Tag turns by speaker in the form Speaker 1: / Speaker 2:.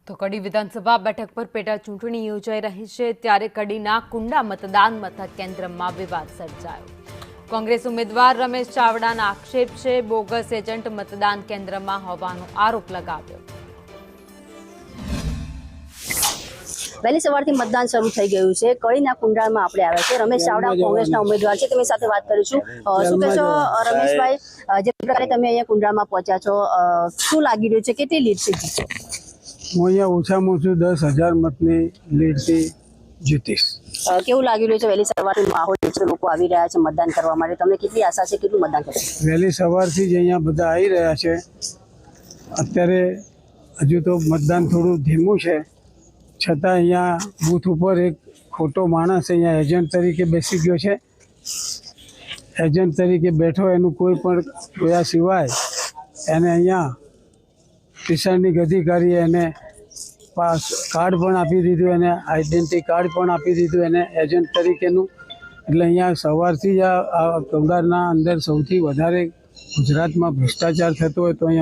Speaker 1: તો કડી વિધાનસભા બેઠક પર પેટા ચૂંટણી યોજાઈ રહી છે ત્યારે કડીના કુંડા મતદાન મથક કેન્દ્રમાં વિવાદ સર્જાયો। કોંગ્રેસ ઉમેદવાર રમેશ ચાવડાના આક્ષેપ છે બોગસ એજન્ટ મતદાન કેન્દ્રમાં હોવાનો આરોપ લગાવ્યો।
Speaker 2: वहेली सवारथी मतदान शुरू थई गयुं छे। कड़ीना कुंडाळमां आपणे आव्या छे। रमेश चावड़ा कोंग्रेसना उमेदवार छे। तेमनी साथे वात करीशुं। शुं कहेशो रमेशभाई, जे प्रकारे तमे अहींया कुंडाळमां पहोंच्या छो, शुं लागी रह्युं छे, केटली लीड छे?
Speaker 3: હું અહીંયા ઓછામાં ઓછું 10,000 મતની લીડથી જીતીશ।
Speaker 2: केवुं लागी रह्युं छे? वहेली सवारथी माहोल છે, લોકો આવી રહ્યા છે મતદાન કરવા માટે। તમને કેટલી આશા છે, કેટલું મતદાન કરશે?
Speaker 3: વહેલી સવારથી જ અહીંયા બધા આવી રહ્યા છે। અત્યારે હજુ તો મતદાન થોડું ધીમું છે, છતાં અહીંયા બૂથ ઉપર એક ખોટો માણસ અહીંયા એજન્ટ તરીકે બેસી ગયો છે। એજન્ટ તરીકે બેઠો એનું કોઈ પણ જોયા સિવાય એને અહીંયા પ્રિસાઇડિંગ અધિકારીએ એને પાસ કાર્ડ પણ આપી દીધું, એને આઈડેન્ટિટી કાર્ડ પણ આપી દીધું એને એજન્ટ તરીકેનું। એટલે અહીંયા સવારથી જ આ કુંડાળના અંદર સૌથી વધારે ગુજરાતમાં ભ્રષ્ટાચાર થતો હોય તો અહીંયા